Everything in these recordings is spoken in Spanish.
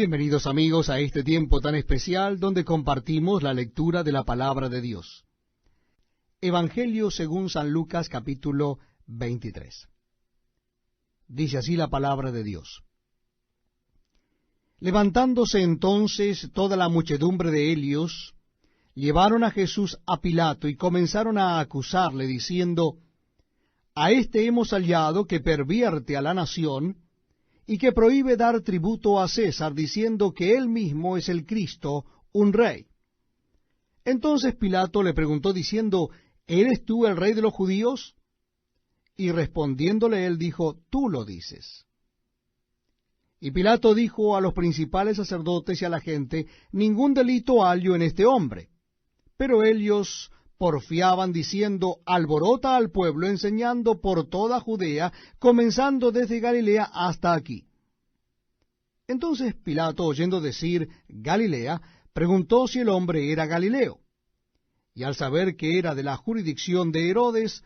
Bienvenidos amigos a este tiempo tan especial donde compartimos la lectura de la palabra de Dios. Evangelio según San Lucas capítulo 23. Dice así la palabra de Dios. Levantándose entonces toda la muchedumbre de ellos, llevaron a Jesús a Pilato y comenzaron a acusarle, diciendo: A éste hemos hallado que pervierte a la nación y que prohíbe dar tributo a César, diciendo que él mismo es el Cristo, un rey. Entonces Pilato le preguntó diciendo: ¿Eres tú el rey de los judíos? Y respondiéndole él dijo: Tú lo dices. Y Pilato dijo a los principales sacerdotes y a la gente: Ningún delito hallo en este hombre. Pero ellos porfiaban diciendo: Alborota al pueblo, enseñando por toda Judea, comenzando desde Galilea hasta aquí. Entonces Pilato, oyendo decir Galilea, preguntó si el hombre era Galileo. Y al saber que era de la jurisdicción de Herodes,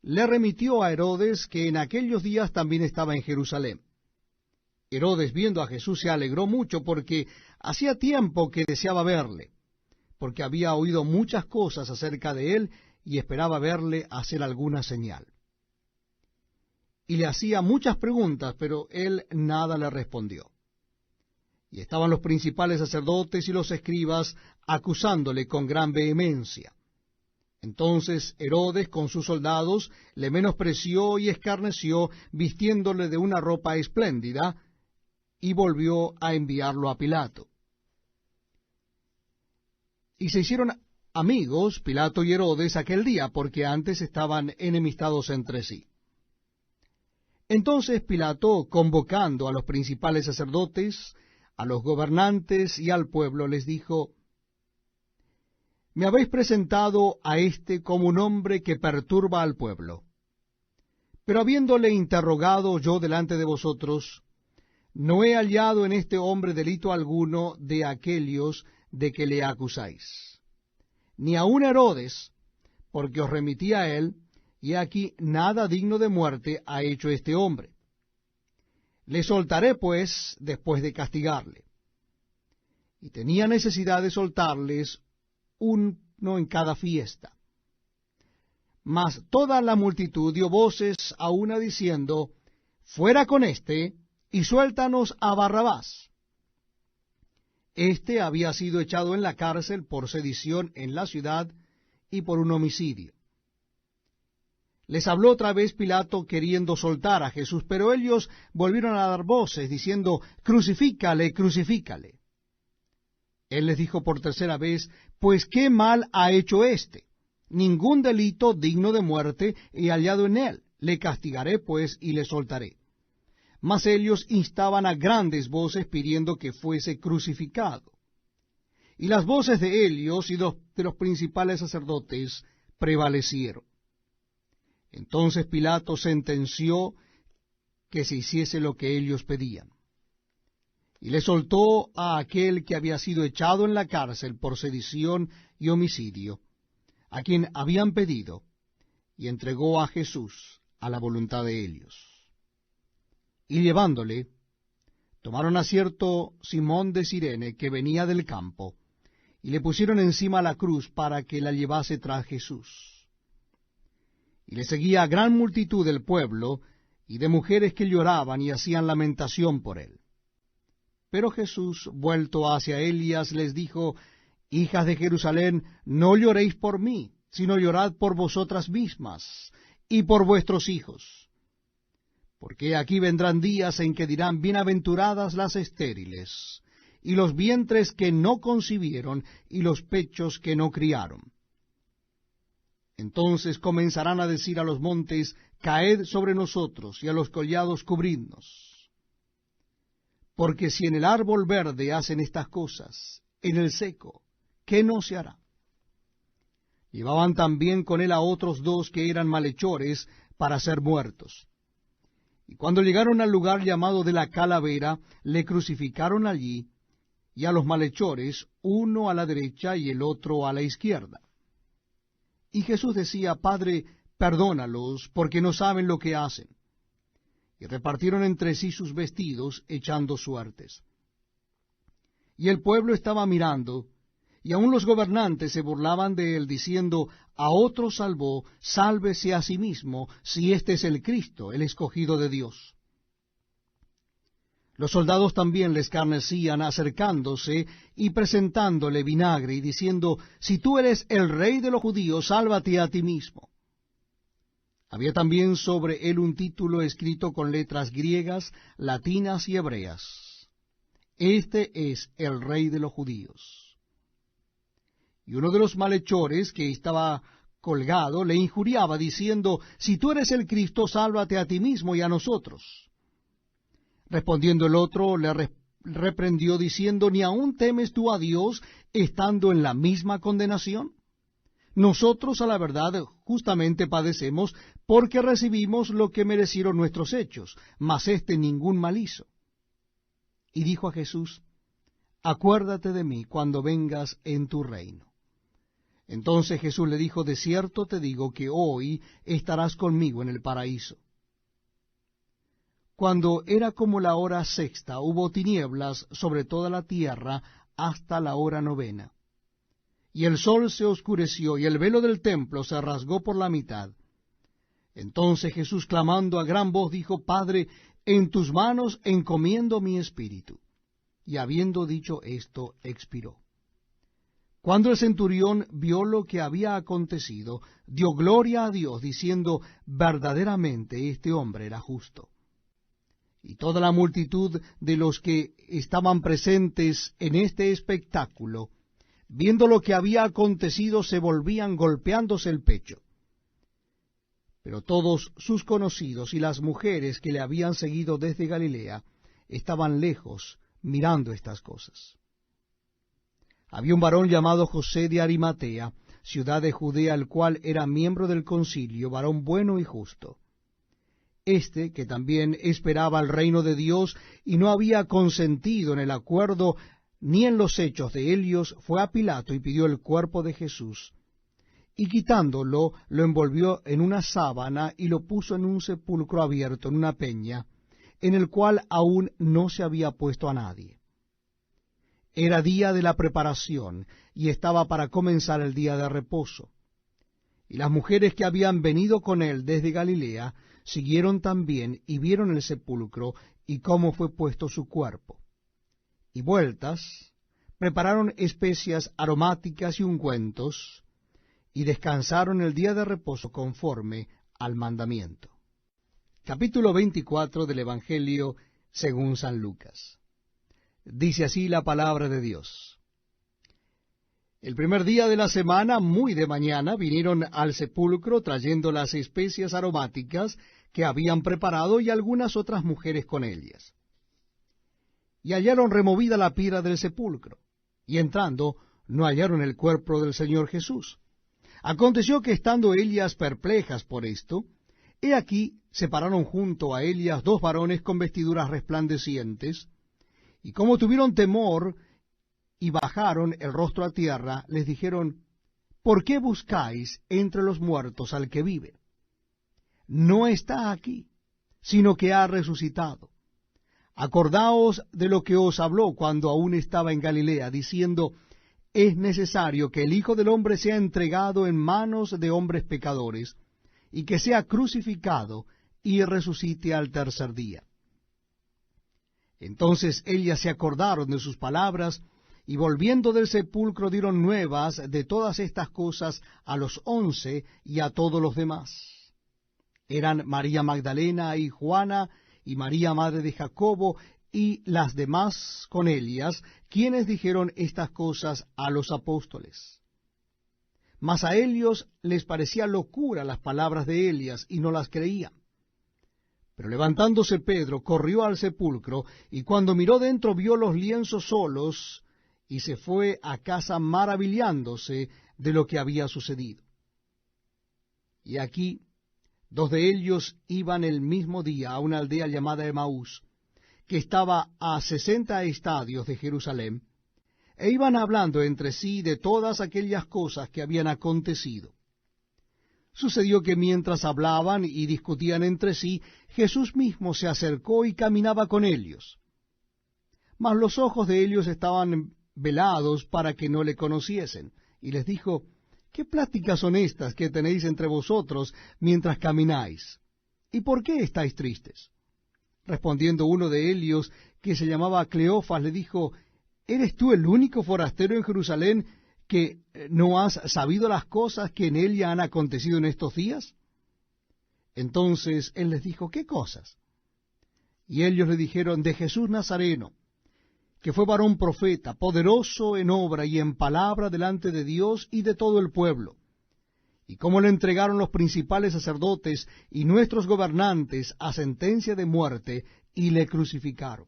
le remitió a Herodes, que en aquellos días también estaba en Jerusalén. Herodes, viendo a Jesús, se alegró mucho, porque hacía tiempo que deseaba verle, porque había oído muchas cosas acerca de él, y esperaba verle hacer alguna señal. Y le hacía muchas preguntas, pero él nada le respondió. Y estaban los principales sacerdotes y los escribas acusándole con gran vehemencia. Entonces Herodes con sus soldados le menospreció y escarneció, vistiéndole de una ropa espléndida, y volvió a enviarlo a Pilato. Y se hicieron amigos Pilato y Herodes aquel día, porque antes estaban enemistados entre sí. Entonces Pilato, convocando a los principales sacerdotes, a los gobernantes y al pueblo, les dijo: Me habéis presentado a éste como un hombre que perturba al pueblo. Pero habiéndole interrogado yo delante de vosotros, no he hallado en este hombre delito alguno de aquellos de que le acusáis, ni aun Herodes, porque os remití a él, y aquí nada digno de muerte ha hecho este hombre. Le soltaré, pues, después de castigarle. Y tenía necesidad de soltarles uno en cada fiesta. Mas toda la multitud dio voces a una diciendo: Fuera con éste, y suéltanos a Barrabás. Este había sido echado en la cárcel por sedición en la ciudad y por un homicidio. Les habló otra vez Pilato queriendo soltar a Jesús, pero ellos volvieron a dar voces, diciendo: Crucifícale, crucifícale. Él les dijo por tercera vez: Pues qué mal ha hecho éste. Ningún delito digno de muerte he hallado en él. Le castigaré, pues, y le soltaré. Mas ellos instaban a grandes voces pidiendo que fuese crucificado. Y las voces de ellos y de los principales sacerdotes prevalecieron. Entonces Pilato sentenció que se hiciese lo que ellos pedían. Y le soltó a aquel que había sido echado en la cárcel por sedición y homicidio, a quien habían pedido, y entregó a Jesús a la voluntad de ellos. Y llevándole, tomaron a cierto Simón de Cirene, que venía del campo, y le pusieron encima la cruz para que la llevase tras Jesús. Y le seguía gran multitud del pueblo, y de mujeres que lloraban y hacían lamentación por él. Pero Jesús, vuelto hacia ellas, les dijo: Hijas de Jerusalén, no lloréis por mí, sino llorad por vosotras mismas y por vuestros hijos. Porque aquí vendrán días en que dirán: Bienaventuradas las estériles, y los vientres que no concibieron, y los pechos que no criaron. Entonces comenzarán a decir a los montes: Caed sobre nosotros, y a los collados cubridnos. Porque si en el árbol verde hacen estas cosas, en el seco, ¿qué no se hará? Llevaban también con él a otros dos que eran malhechores para ser muertos. Y cuando llegaron al lugar llamado de la Calavera, le crucificaron allí, y a los malhechores, uno a la derecha y el otro a la izquierda. Y Jesús decía: Padre, perdónalos, porque no saben lo que hacen. Y repartieron entre sí sus vestidos, echando suertes. y el pueblo estaba mirando, y aun los gobernantes se burlaban de él, diciendo, a otro salvó, sálvese a sí mismo, si este es el Cristo, el escogido de Dios. Los soldados también le escarnecían, acercándose y presentándole vinagre, y diciendo, si tú eres el rey de los judíos, sálvate a ti mismo. Había también sobre él un título escrito con letras griegas, latinas y hebreas. Este es el rey de los judíos. Y uno de los malhechores que estaba colgado le injuriaba, diciendo, si tú eres el Cristo, sálvate a ti mismo y a nosotros. Respondiendo el otro, le reprendió, diciendo, ¿ni aún temes tú a Dios, estando en la misma condenación? Nosotros, a la verdad, justamente padecemos, porque recibimos lo que merecieron nuestros hechos, mas éste ningún mal hizo. Y dijo a Jesús, acuérdate de mí cuando vengas en tu reino. Entonces Jesús le dijo, de cierto te digo que hoy estarás conmigo en el paraíso. Cuando era como la hora sexta, hubo tinieblas sobre toda la tierra hasta la hora novena. Y el sol se oscureció, y el velo del templo se rasgó por la mitad. Entonces Jesús, clamando a gran voz, dijo, Padre, en tus manos encomiendo mi espíritu. Y habiendo dicho esto, expiró. Cuando el centurión vio lo que había acontecido, dio gloria a Dios, diciendo, verdaderamente este hombre era justo. Y toda la multitud de los que estaban presentes en este espectáculo, viendo lo que había acontecido, se volvían golpeándose el pecho. Pero todos sus conocidos y las mujeres que le habían seguido desde Galilea estaban lejos mirando estas cosas. Había un varón llamado José de Arimatea, ciudad de Judea, el cual era miembro del concilio, varón bueno y justo. Este, que también esperaba el reino de Dios y no había consentido en el acuerdo ni en los hechos de Helios, fue a Pilato y pidió el cuerpo de Jesús. Y quitándolo, lo envolvió en una sábana y lo puso en un sepulcro abierto, en una peña, en el cual aún no se había puesto a nadie. Era día de la preparación, y estaba para comenzar el día de reposo. Y las mujeres que habían venido con él desde Galilea siguieron también y vieron el sepulcro y cómo fue puesto su cuerpo. Y vueltas, prepararon especias aromáticas y ungüentos, y descansaron el día de reposo conforme al mandamiento. Capítulo 24 del Evangelio según San Lucas. Dice así la palabra de Dios. El primer día de la semana, muy de mañana, vinieron al sepulcro trayendo las especias aromáticas que habían preparado y algunas otras mujeres con ellas. Y hallaron removida la piedra del sepulcro, y entrando no hallaron el cuerpo del Señor Jesús. Aconteció que estando ellas perplejas por esto, he aquí se pararon junto a ellas dos varones con vestiduras resplandecientes, y como tuvieron temor y bajaron el rostro a tierra, les dijeron, ¿por qué buscáis entre los muertos al que vive? No está aquí, sino que ha resucitado. Acordaos de lo que os habló cuando aún estaba en Galilea, diciendo, es necesario que el Hijo del Hombre sea entregado en manos de hombres pecadores, y que sea crucificado y resucite al tercer día. Entonces ellas se acordaron de sus palabras, y volviendo del sepulcro dieron nuevas de todas estas cosas a los 11 y a todos los demás. Eran María Magdalena y Juana, y María madre de Jacobo, y las demás con ellas, quienes dijeron estas cosas a los apóstoles. Mas a ellos les parecía locura las palabras de Elías, y no las creían. Pero levantándose Pedro, corrió al sepulcro, y cuando miró dentro vio los lienzos solos, y se fue a casa maravillándose de lo que había sucedido. Y aquí, dos de ellos iban el mismo día a una aldea llamada Emaús, que estaba a 60 estadios de Jerusalén, e iban hablando entre sí de todas aquellas cosas que habían acontecido. Sucedió que mientras hablaban y discutían entre sí, Jesús mismo se acercó y caminaba con ellos. Mas los ojos de ellos estaban velados para que no le conociesen. Y les dijo, ¿qué pláticas son estas que tenéis entre vosotros mientras camináis? ¿Y por qué estáis tristes? Respondiendo uno de ellos, que se llamaba Cleofas, le dijo, ¿eres tú el único forastero en Jerusalén que no has sabido las cosas que en ella han acontecido en estos días? Entonces él les dijo, ¿qué cosas? Y ellos le dijeron, de Jesús Nazareno, que fue varón profeta, poderoso en obra y en palabra delante de Dios y de todo el pueblo, y cómo le entregaron los principales sacerdotes y nuestros gobernantes a sentencia de muerte, y le crucificaron.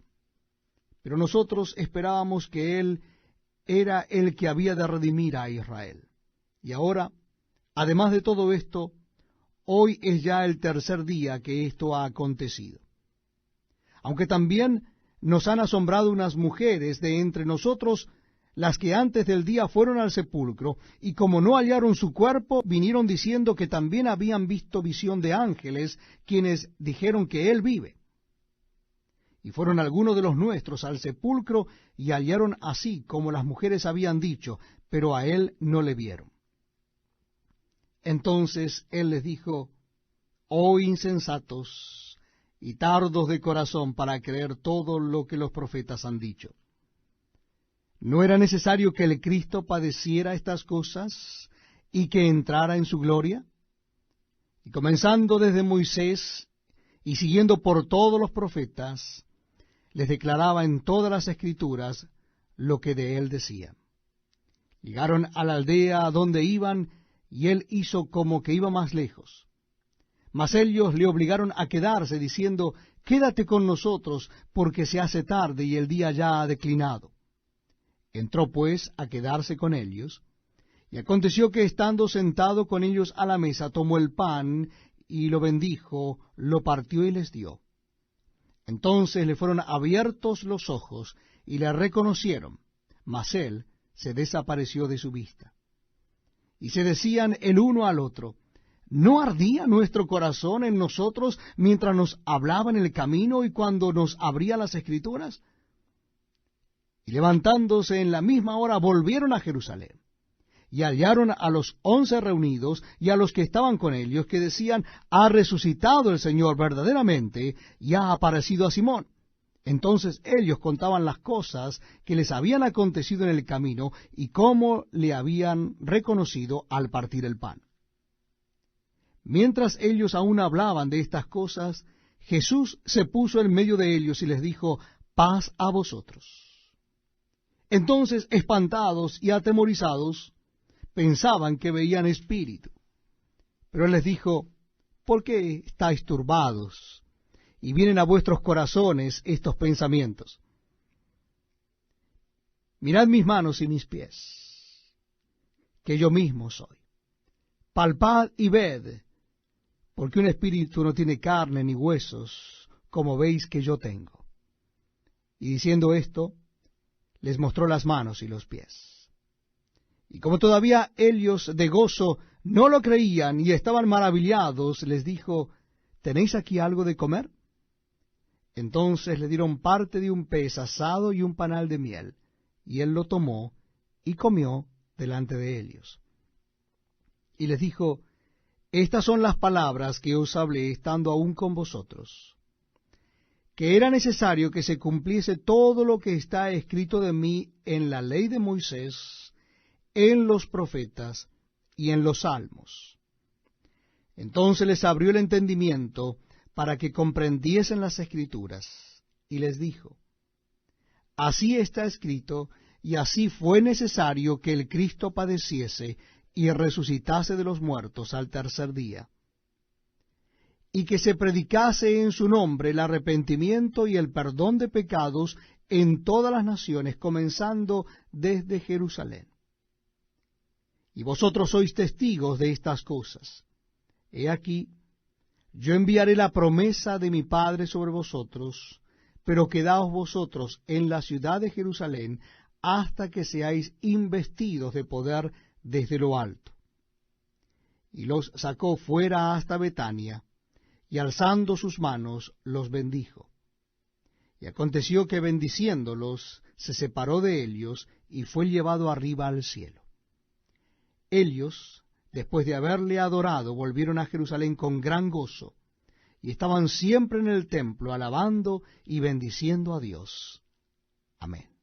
Pero nosotros esperábamos que él era el que había de redimir a Israel. Y ahora, además de todo esto, hoy es ya el tercer día que esto ha acontecido. Aunque también nos han asombrado unas mujeres de entre nosotros, las que antes del día fueron al sepulcro, y como no hallaron su cuerpo, vinieron diciendo que también habían visto visión de ángeles, quienes dijeron que él vive. Y fueron algunos de los nuestros al sepulcro, y hallaron así como las mujeres habían dicho, pero a él no le vieron. Entonces él les dijo, oh insensatos, y tardos de corazón para creer todo lo que los profetas han dicho. ¿No era necesario que el Cristo padeciera estas cosas y que entrara en su gloria? Y comenzando desde Moisés y siguiendo por todos los profetas, les declaraba en todas las Escrituras lo que de él decía. Llegaron a la aldea a donde iban, y él hizo como que iba más lejos. Mas ellos le obligaron a quedarse, diciendo, quédate con nosotros, porque se hace tarde y el día ya ha declinado. Entró pues a quedarse con ellos, y aconteció que estando sentado con ellos a la mesa, tomó el pan, y lo bendijo, lo partió y les dio. Entonces le fueron abiertos los ojos, y le reconocieron, mas él se desapareció de su vista. Y se decían el uno al otro, ¿no ardía nuestro corazón en nosotros mientras nos hablaba en el camino y cuando nos abría las Escrituras? Y levantándose en la misma hora volvieron a Jerusalén, y hallaron a los 11 reunidos y a los que estaban con ellos, que decían, ha resucitado el Señor verdaderamente, y ha aparecido a Simón. Entonces ellos contaban las cosas que les habían acontecido en el camino, y cómo le habían reconocido al partir el pan. Mientras ellos aún hablaban de estas cosas, Jesús se puso en medio de ellos y les dijo, paz a vosotros. Entonces, espantados y atemorizados, pensaban que veían espíritu. Pero él les dijo, ¿por qué estáis turbados y vienen a vuestros corazones estos pensamientos? Mirad mis manos y mis pies, que yo mismo soy. Palpad y ved, porque un espíritu no tiene carne ni huesos, como veis que yo tengo. Y diciendo esto, les mostró las manos y los pies. Y como todavía ellos de gozo no lo creían y estaban maravillados, les dijo, ¿tenéis aquí algo de comer? Entonces le dieron parte de un pez asado y un panal de miel, y él lo tomó y comió delante de ellos. Y les dijo, estas son las palabras que os hablé estando aún con vosotros, que era necesario que se cumpliese todo lo que está escrito de mí en la ley de Moisés, en los profetas y en los salmos. Entonces les abrió el entendimiento para que comprendiesen las Escrituras, y les dijo, así está escrito, y así fue necesario que el Cristo padeciese y resucitase de los muertos al tercer día, y que se predicase en su nombre el arrepentimiento y el perdón de pecados en todas las naciones, comenzando desde Jerusalén. Y vosotros sois testigos de estas cosas. He aquí, yo enviaré la promesa de mi Padre sobre vosotros, pero quedaos vosotros en la ciudad de Jerusalén hasta que seáis investidos de poder desde lo alto. Y los sacó fuera hasta Betania, y alzando sus manos los bendijo. Y aconteció que bendiciéndolos, se separó de ellos, y fue llevado arriba al cielo. Ellos, después de haberle adorado, volvieron a Jerusalén con gran gozo, y estaban siempre en el templo, alabando y bendiciendo a Dios. Amén.